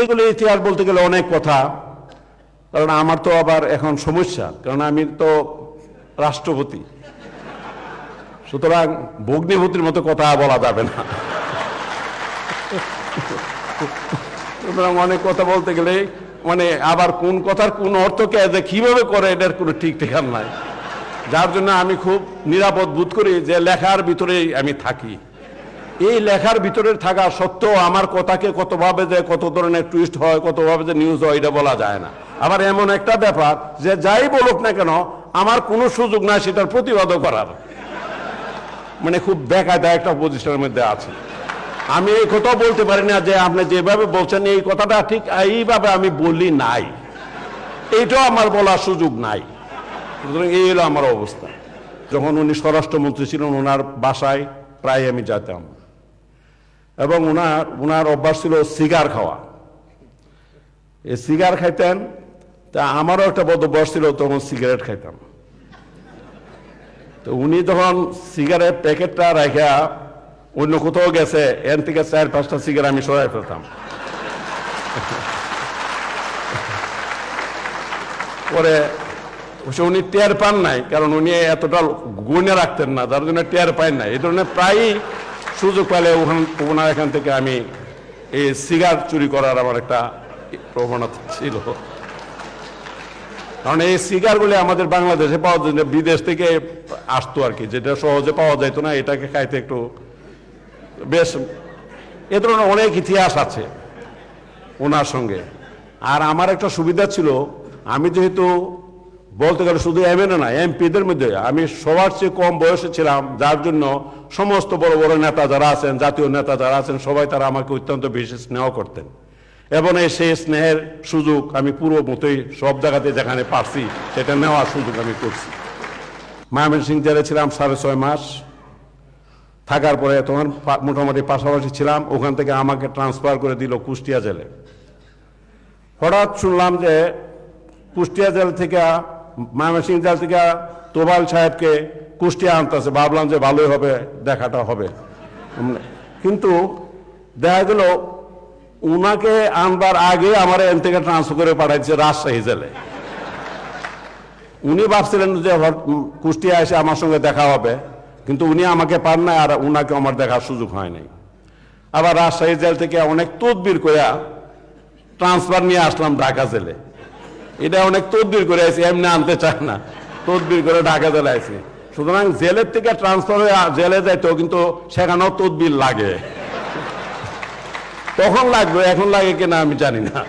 এগুলো ইতিহাস বলতে গেলে অনেক কথা, কারণ আমার তো আবার এখন সমস্যা, কারণ আমি তো রাষ্ট্রপতি, সুতরাং ভগ্নিপতির মতো কথা বলা যাবে না। সুতরাং অনেক কথা বলতে গেলে মানে আবার কোন কথার কোন অর্থকে যে কিভাবে করে এটার কোনো ঠিক ঠিকানা নাই, যার জন্য আমি খুব নিরাপদ বোধ করি যে লেখার ভিতরেই আমি থাকি। এই লেখার ভিতরে থাকা সত্ত্বেও আমার কথাকে কতভাবে যে কত ধরনের টুইস্ট হয়, কতভাবে যে নিউজ হয়, এটা বলা যায় না। আবার এমন একটা ব্যাপার যে যাই বলুক না কেন আমার কোনো সুযোগ নাই সেটার প্রতিবাদও করার, মানে খুব বেকায়দা একটা পজিশনের মধ্যে আছে। আমি এই কথা বলতে পারি না যে আপনি যেভাবে বলছেন এই কথাটা ঠিক এইভাবে আমি বলি নাই, এইটাও আমার বলার সুযোগ নাই। সুতরাং এই হলো আমার অবস্থা। যখন উনি স্বরাষ্ট্রমন্ত্রী ছিলেন ওনার বাসায় প্রায় আমি যেতাম, এবং ওনার অভ্যাস ছিল সিগার খাওয়া। এই সিগার খাইতেন, তা আমারও একটা বদ অভ্যাস ছিল, তখন সিগারেট খাইতাম। তো উনি যখন সিগারেট প্যাকেটটা রাখা অন্য কোথাও গেছে, এর থেকে 4-5টা সিগারেট আমি সরাই ফেলতাম। পরে উনি টের পান নাই, কারণ উনি এতটা গুণে রাখতেন না, যার জন্য টের পান নাই। এই ধরনের প্রায়ই সুযোগ পেলে ওনার এখান থেকে আমি এই সিগার চুরি করার আমার একটা প্রবণতা ছিল। কারণ এই সিগারগুলি আমাদের বাংলাদেশে পাওয়া যায় না, বিদেশ থেকে আসতো আর কি, যেটা সহজে পাওয়া যাইতো না, এটাকে খাইতে একটু বেশ এ ধরনের অনেক ইতিহাস আছে ওনার সঙ্গে। আর আমার একটা সুবিধা ছিল, আমি যেহেতু বলতে গেলে শুধু এমএনএ না এমপিদের মধ্যে আমি সবার চেয়ে কম বয়সে ছিলাম, যার জন্য সমস্ত বড় বড় নেতা যারা আছেন, জাতীয় নেতা যারা আছেন, সবাই তারা আমাকে অত্যন্ত বেশি স্নেহ করতেন। এবং সেই স্নেহের সুযোগ আমি পুরো মতোই সব জায়গাতে যেখানে পারছি সেটা নেওয়ার সুযোগ আমি করছি। ময়মনসিংহ জেলে ছিলাম 6.5 মাস, থাকার পরে তখন মোটামুটি পাশাপাশি ছিলাম, ওখান থেকে আমাকে ট্রান্সফার করে দিল কুষ্টিয়া জেলে। হঠাৎ শুনলাম যে কুষ্টিয়া জেল থেকে ময়মনসিংহ জেল থেকে তোবাল সাহেবকে কুষ্টিয়া আনতেছে। ভাবলাম যে ভালোই হবে, দেখাটা হবে, কিন্তু দেখা গেল উনাকে আনবার আগে আমার এন থেকে ট্রান্সফার করে পাঠাইছে রাজশাহী জেলে। উনি ভাবছিলেন যে কুষ্টিয়া এসে আমার সঙ্গে দেখা হবে, কিন্তু উনি আমাকে পান না, আর উনাকে আমার দেখার সুযোগ হয় নাই। আবার রাজশাহী জেল থেকে অনেক তদবির করে ট্রান্সফার নিয়ে আসলাম ঢাকা জেলে। এটা অনেক তদবির করে আছি, এমনি আনতে চায় না, তদবির করে ঢাকা জেলে আছি। সুতরাং জেলের থেকে ট্রান্সফার হয়ে জেলে যাইতো, কিন্তু সেখানেও তদবির লাগে। তখন লাগবে, এখন লাগে কিনা আমি জানি না।